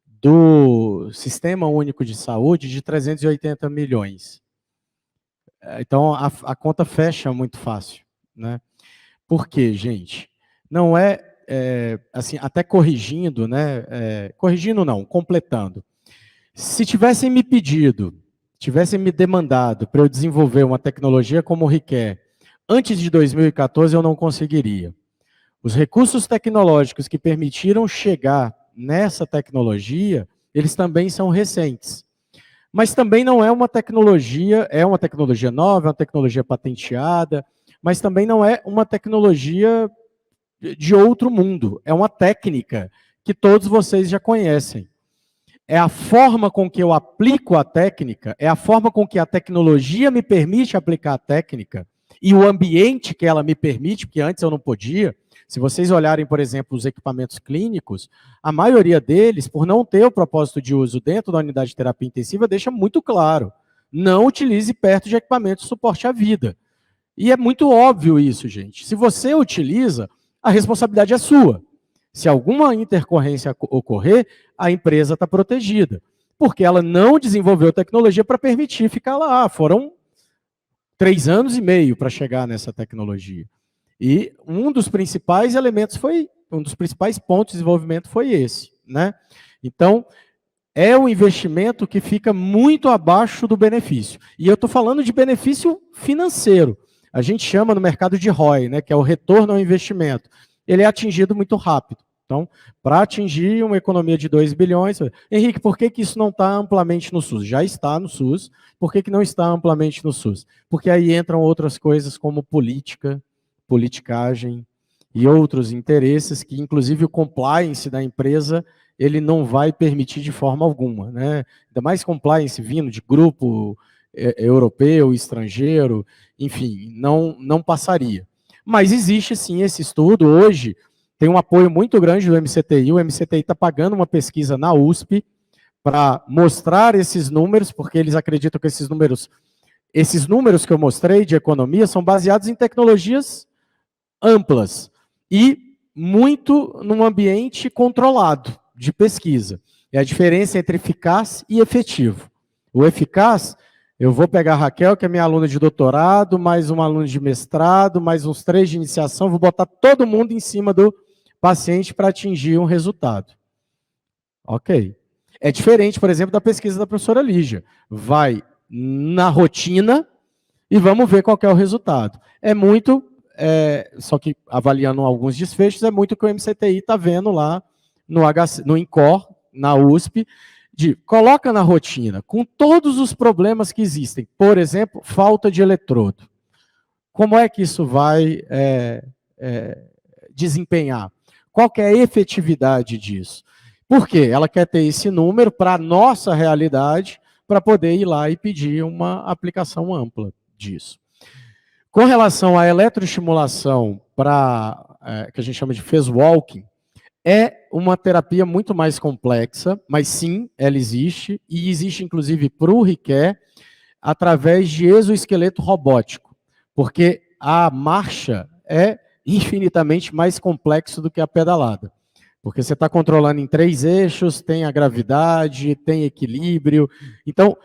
do Sistema Único de Saúde de 380 milhões. Então, a conta fecha muito fácil, né? Por quê, gente? Não assim, até corrigindo, né? Corrigindo não, completando. Se tivessem me pedido, tivessem me demandado para eu desenvolver uma tecnologia como o RIQUER antes de 2014, eu não conseguiria. Os recursos tecnológicos que permitiram chegar nessa tecnologia, eles também são recentes. Mas também não é uma tecnologia nova, é uma tecnologia patenteada, mas também não é uma tecnologia de outro mundo. É uma técnica que todos vocês já conhecem. É a forma com que eu aplico a técnica, é a forma com que a tecnologia me permite aplicar a técnica e o ambiente que ela me permite, porque antes eu não podia. Se vocês olharem, por exemplo, os equipamentos clínicos, a maioria deles, por não ter o propósito de uso dentro da unidade de terapia intensiva, deixa muito claro, não utilize perto de equipamentos de suporte à vida. E é muito óbvio isso, gente. Se você utiliza, a responsabilidade é sua. Se alguma intercorrência ocorrer, a empresa está protegida, porque ela não desenvolveu tecnologia para permitir ficar lá. Foram 3 anos e meio para chegar nessa tecnologia. E um dos principais elementos um dos principais pontos de desenvolvimento foi esse, né? Então, é um investimento que fica muito abaixo do benefício. E eu estou falando de benefício financeiro. A gente chama no mercado de ROI, né, que é o retorno ao investimento. Ele é atingido muito rápido, Então, para atingir uma economia de 2 bilhões... Henrique, por que isso não está amplamente no SUS? Já está no SUS. Por que não está amplamente no SUS? Porque aí entram outras coisas como política, politicagem e outros interesses que, inclusive, o compliance da empresa ele não vai permitir de forma alguma, né? Ainda mais compliance vindo de grupo europeu, estrangeiro, enfim, não passaria. Mas existe sim esse estudo, hoje tem um apoio muito grande do MCTI, o MCTI está pagando uma pesquisa na USP para mostrar esses números, porque eles acreditam que esses números que eu mostrei de economia são baseados em tecnologias amplas e muito num ambiente controlado de pesquisa. É a diferença entre eficaz e efetivo. O eficaz, eu vou pegar a Raquel, que é minha aluna de doutorado, mais um aluno de mestrado, mais uns 3 de iniciação, vou botar todo mundo em cima do paciente para atingir um resultado. Ok. É diferente, por exemplo, da pesquisa da professora Lígia. Vai na rotina e vamos ver qual que é o resultado. É muito, só que avaliando alguns desfechos, é muito o que o MCTI está vendo lá no INCOR, na USP, coloca na rotina, com todos os problemas que existem. Por exemplo, falta de eletrodo. Como é que isso vai desempenhar? Qual que é a efetividade disso? Por quê? Ela quer ter esse número para a nossa realidade, para poder ir lá e pedir uma aplicação ampla disso. Com relação à eletroestimulação, que a gente chama de phase walking, é uma terapia muito mais complexa, mas sim, ela existe, e existe inclusive para o RIQUE, através de exoesqueleto robótico, porque a marcha é infinitamente mais complexo do que a pedalada. Porque você está controlando em 3 eixos, tem a gravidade, tem equilíbrio. Então,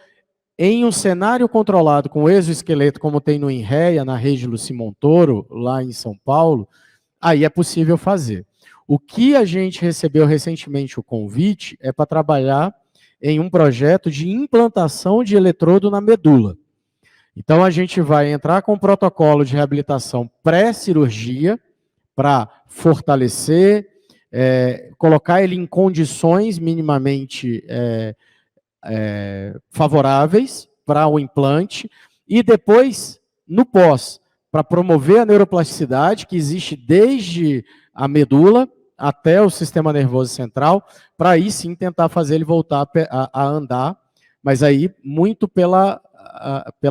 em um cenário controlado com exoesqueleto, como tem no INREA, na rede Luci Montoro, lá em São Paulo, aí é possível fazer. O que a gente recebeu recentemente o convite é para trabalhar em um projeto de implantação de eletrodo na medula. Então, a gente vai entrar com um protocolo de reabilitação pré-cirurgia para fortalecer, colocar ele em condições minimamente favoráveis para o implante e depois, no pós, para promover a neuroplasticidade que existe desde a medula até o sistema nervoso central, para aí sim tentar fazer ele voltar a andar, mas aí muito pela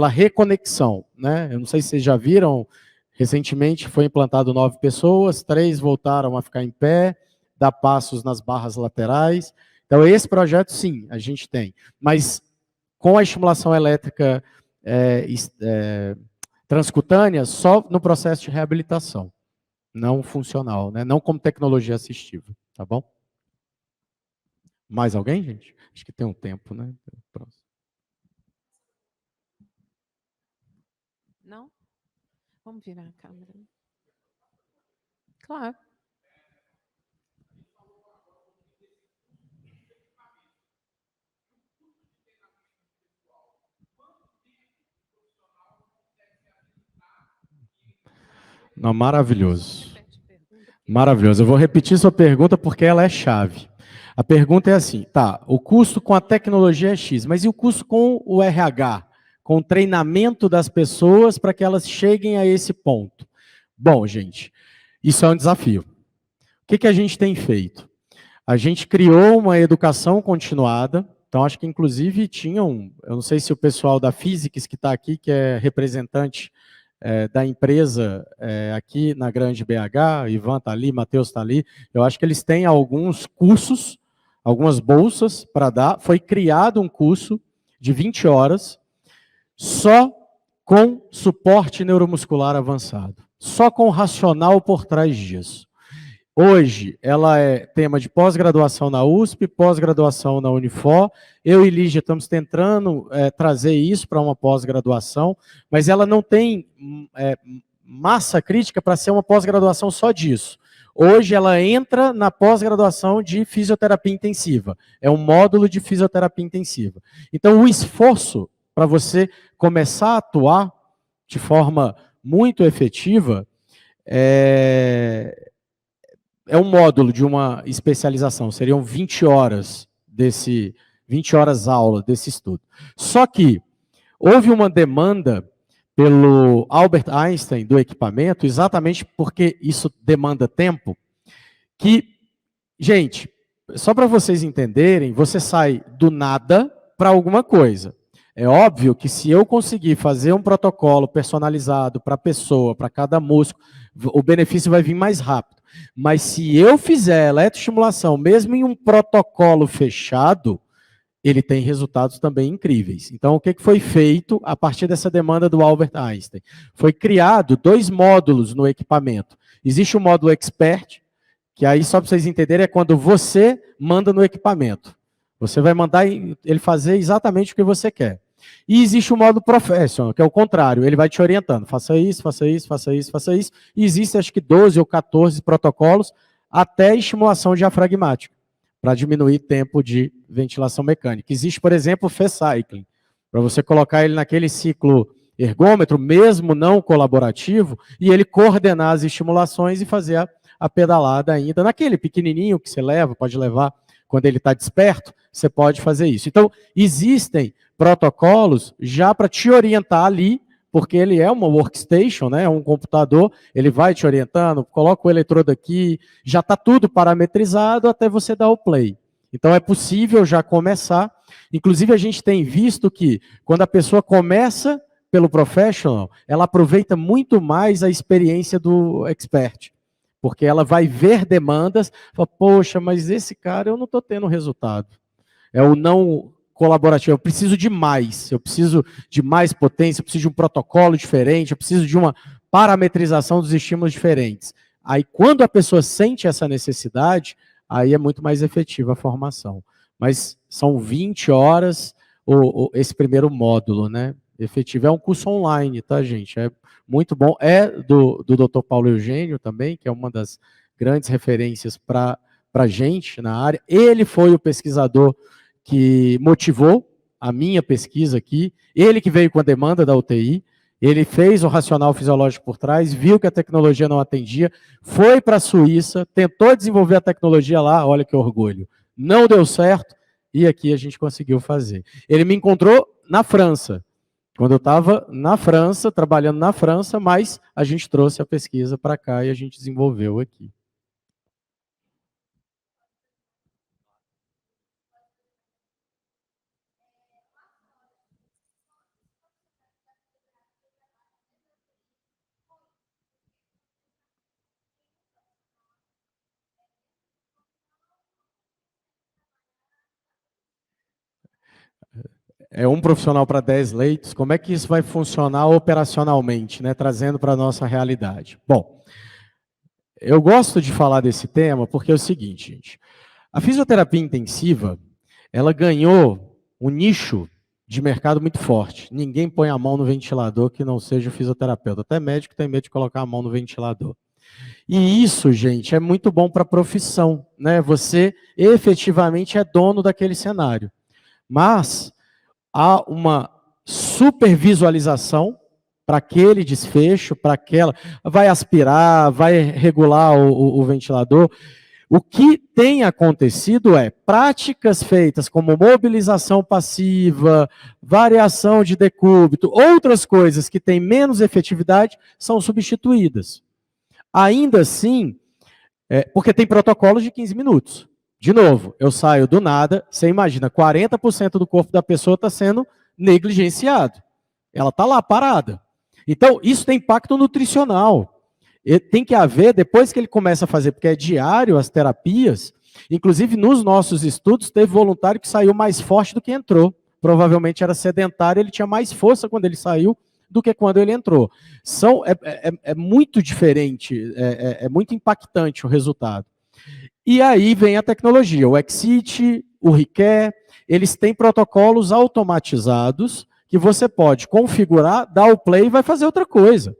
reconexão, né? Eu não sei se vocês já viram, recentemente foi implantado 9 pessoas, 3 voltaram a ficar em pé, dá passos nas barras laterais. Então, esse projeto, sim, a gente tem. Mas com a estimulação elétrica transcutânea, só no processo de reabilitação, não funcional, né? Não como tecnologia assistiva, tá bom? Mais alguém, gente? Acho que tem um tempo, né? Próximo. Não? Vamos virar a câmera. Claro. Não, maravilhoso. Maravilhoso. Eu vou repetir sua pergunta porque ela é chave. A pergunta é assim, tá, o custo com a tecnologia é X, mas e o custo com o RH? Com o treinamento das pessoas para que elas cheguem a esse ponto? Bom, gente, isso é um desafio. O que a gente tem feito? A gente criou uma educação continuada, então acho que inclusive tinham, eu não sei se o pessoal da Physics que está aqui, que é representante da empresa aqui na Grande BH, Ivan está ali, Matheus está ali, eu acho que eles têm alguns cursos, algumas bolsas para dar, foi criado um curso de 20 horas, só com suporte neuromuscular avançado, só com racional por trás disso. Hoje, ela é tema de pós-graduação na USP, pós-graduação na Unifor. Eu e Lígia estamos tentando trazer isso para uma pós-graduação, mas ela não tem massa crítica para ser uma pós-graduação só disso. Hoje, ela entra na pós-graduação de fisioterapia intensiva. É um módulo de fisioterapia intensiva. Então, o esforço para você começar a atuar de forma muito efetiva é um módulo de uma especialização, seriam 20 horas aula desse estudo. Só que houve uma demanda pelo Albert Einstein do equipamento, exatamente porque isso demanda tempo, que, gente, só para vocês entenderem, você sai do nada para alguma coisa. É óbvio que se eu conseguir fazer um protocolo personalizado para a pessoa, para cada músculo, o benefício vai vir mais rápido. Mas se eu fizer eletroestimulação, mesmo em um protocolo fechado, ele tem resultados também incríveis. Então, o que foi feito a partir dessa demanda do Albert Einstein? Foi criado 2 módulos no equipamento. Existe o módulo Expert, que aí, só para vocês entenderem, é quando você manda no equipamento. Você vai mandar ele fazer exatamente o que você quer. E existe o módulo Professional, que é o contrário, ele vai te orientando. Faça isso, faça isso, faça isso, faça isso. E existem, acho que 12 ou 14 protocolos até estimulação diafragmática, para diminuir tempo de ventilação mecânica. Existe, por exemplo, o F-Cycling, para você colocar ele naquele ciclo ergômetro, mesmo não colaborativo, e ele coordenar as estimulações e fazer a pedalada ainda naquele pequenininho que você leva, pode levar quando ele está desperto, você pode fazer isso. Então, existem protocolos já para te orientar ali, porque ele é uma workstation, né, um computador, ele vai te orientando, coloca o eletrodo aqui, já está tudo parametrizado até você dar o play. Então, é possível já começar. Inclusive, a gente tem visto que, quando a pessoa começa pelo professional, ela aproveita muito mais a experiência do expert, porque ela vai ver demandas, fala, poxa, mas esse cara eu não estou tendo resultado. É o não colaborativo, eu preciso de mais potência, eu preciso de um protocolo diferente, eu preciso de uma parametrização dos estímulos diferentes. Aí, quando a pessoa sente essa necessidade, aí é muito mais efetiva a formação. Mas são 20 horas esse primeiro módulo, né? Efetivo. É um curso online, tá, gente? É muito bom. É do Dr. Paulo Eugênio também, que é uma das grandes referências para a gente na área. Ele foi o pesquisador que motivou a minha pesquisa aqui, ele que veio com a demanda da UTI, ele fez o racional fisiológico por trás, viu que a tecnologia não atendia, foi para a Suíça, tentou desenvolver a tecnologia lá, olha que orgulho, não deu certo, e aqui a gente conseguiu fazer. Ele me encontrou na França, quando eu estava na França, trabalhando na França, mas a gente trouxe a pesquisa para cá e a gente desenvolveu aqui. É um profissional para 10 leitos, como é que isso vai funcionar operacionalmente, né, trazendo para a nossa realidade? Bom, eu gosto de falar desse tema porque é o seguinte, gente, a fisioterapia intensiva, ela ganhou um nicho de mercado muito forte. Ninguém põe a mão no ventilador que não seja o fisioterapeuta, até médico tem medo de colocar a mão no ventilador. E isso, gente, é muito bom para a profissão, né? Você efetivamente é dono daquele cenário. Mas há uma supervisualização para aquele desfecho, para aquela... Vai aspirar, vai regular o ventilador. O que tem acontecido é práticas feitas como mobilização passiva, variação de decúbito, outras coisas que têm menos efetividade são substituídas. Ainda assim, porque tem protocolos de 15 minutos. De novo, eu saio do nada, você imagina, 40% do corpo da pessoa está sendo negligenciado. Ela está lá, parada. Então, isso tem impacto nutricional. Tem que haver, depois que ele começa a fazer, porque é diário as terapias, inclusive nos nossos estudos, teve voluntário que saiu mais forte do que entrou. Provavelmente era sedentário, ele tinha mais força quando ele saiu do que quando ele entrou. É muito diferente, é muito impactante o resultado. E aí vem a tecnologia, o Exit, o Requer, eles têm protocolos automatizados que você pode configurar, dar o play e vai fazer outra coisa.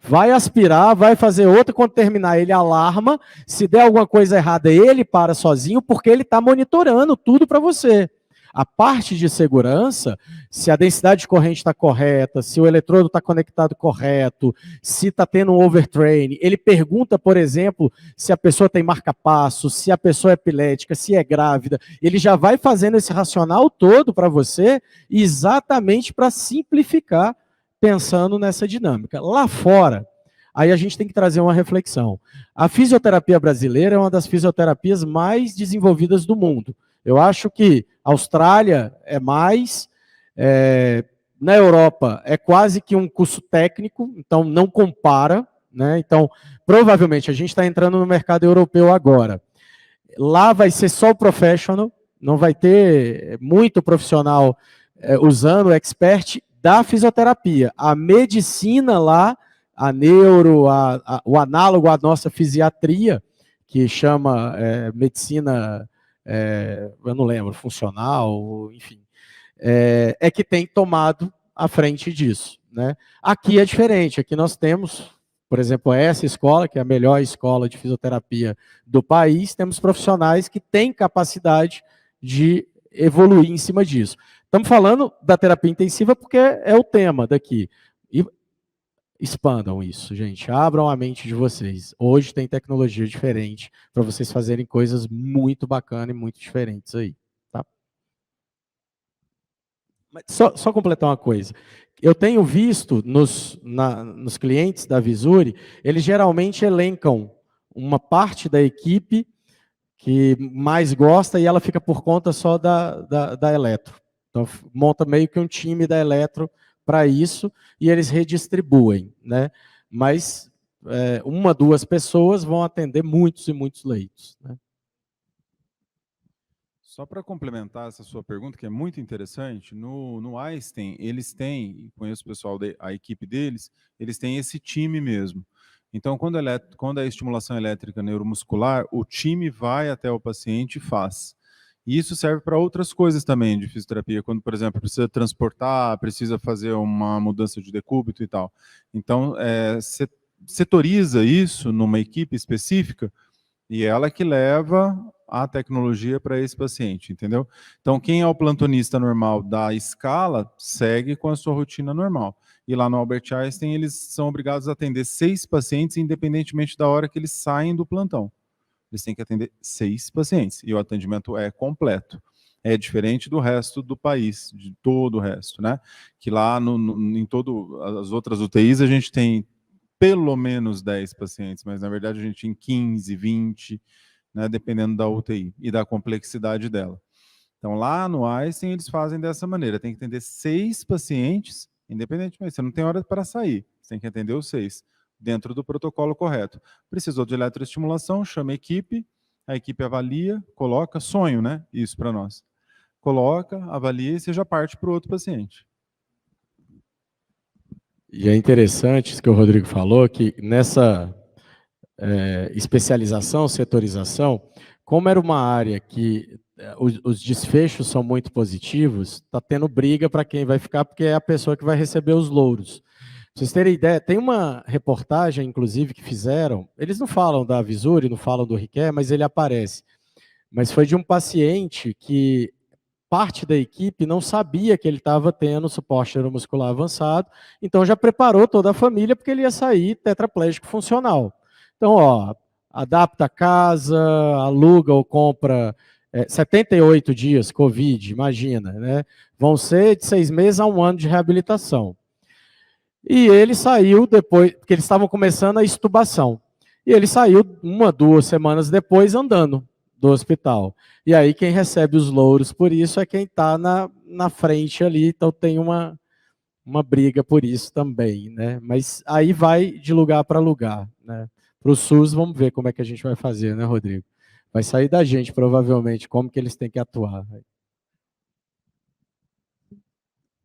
Vai aspirar, vai fazer outra, quando terminar ele alarma, se der alguma coisa errada ele para sozinho, porque ele está monitorando tudo para você. A parte de segurança, se a densidade de corrente está correta, se o eletrodo está conectado correto, se está tendo um overtrain, ele pergunta, por exemplo, se a pessoa tem marca-passo, se a pessoa é epilética, se é grávida, ele já vai fazendo esse racional todo para você, exatamente para simplificar, pensando nessa dinâmica. Lá fora, aí a gente tem que trazer uma reflexão. A fisioterapia brasileira é uma das fisioterapias mais desenvolvidas do mundo. Eu acho que a Austrália é mais, na Europa é quase que um curso técnico, então não compara, né? Então, provavelmente, a gente está entrando no mercado europeu agora. Lá vai ser só o professional, não vai ter muito profissional usando o expert da fisioterapia. A medicina lá, a neuro, o análogo à nossa fisiatria, que chama medicina, eu não lembro, funcional, enfim, é que tem tomado a frente disso, né? Aqui é diferente, aqui nós temos, por exemplo, essa escola, que é a melhor escola de fisioterapia do país, temos profissionais que têm capacidade de evoluir em cima disso. Estamos falando da terapia intensiva porque é o tema daqui. E expandam isso, gente. Abram a mente de vocês. Hoje tem tecnologia diferente para vocês fazerem coisas muito bacanas e muito diferentes aí. Tá? Mas só completar uma coisa. Eu tenho visto nos clientes da Visuri, eles geralmente elencam uma parte da equipe que mais gosta e ela fica por conta só da Eletro. Então, monta meio que um time da Eletro para isso e eles redistribuem, né? Mas uma, duas pessoas vão atender muitos e muitos leitos, né? Só para complementar essa sua pergunta, que é muito interessante, no Einstein, eles têm, conheço o pessoal, a equipe deles, eles têm esse time mesmo. Então, quando é estimulação elétrica neuromuscular, o time vai até o paciente e faz. E isso serve para outras coisas também de fisioterapia, quando, por exemplo, precisa transportar, precisa fazer uma mudança de decúbito e tal. Então, setoriza isso numa equipe específica e ela que leva a tecnologia para esse paciente, entendeu? Então, quem é o plantonista normal da escala, segue com a sua rotina normal. E lá no Albert Einstein, eles são obrigados a atender 6 pacientes, independentemente da hora que eles saem do plantão. Eles têm que atender 6 pacientes, e o atendimento é completo. É diferente do resto do país, de todo o resto, né? Que lá em todas as outras UTIs a gente tem pelo menos 10 pacientes, mas na verdade a gente tem 15, 20, né, dependendo da UTI e da complexidade dela. Então lá no Einstein eles fazem dessa maneira, tem que atender 6 pacientes, independentemente, você não tem hora para sair, você tem que atender os 6, dentro do protocolo correto. Precisou de eletroestimulação, chama a equipe avalia, coloca, sonho, né? Isso para nós. Coloca, avalia e você já parte para o outro paciente. E é interessante isso que o Rodrigo falou, que nessa especialização, setorização, como era uma área que os desfechos são muito positivos, está tendo briga para quem vai ficar, porque é a pessoa que vai receber os louros. Pra vocês terem ideia, tem uma reportagem, inclusive, que fizeram, eles não falam da Visuri, não falam do Riquet, mas ele aparece. Mas foi de um paciente que parte da equipe não sabia que ele estava tendo suporte neuromuscular avançado, então já preparou toda a família, porque ele ia sair tetraplégico funcional. Então, ó, adapta a casa, aluga ou compra 78 dias, Covid, imagina, né? Vão ser de 6 meses a 1 ano de reabilitação. E ele saiu depois, porque eles estavam começando a extubação. E ele saiu 1, 2 semanas depois andando do hospital. E aí quem recebe os louros por isso é quem está na frente ali, então tem uma briga por isso também, né? Mas aí vai de lugar para lugar, né? Para o SUS, vamos ver como é que a gente vai fazer, né, Rodrigo? Vai sair da gente, provavelmente, como que eles têm que atuar.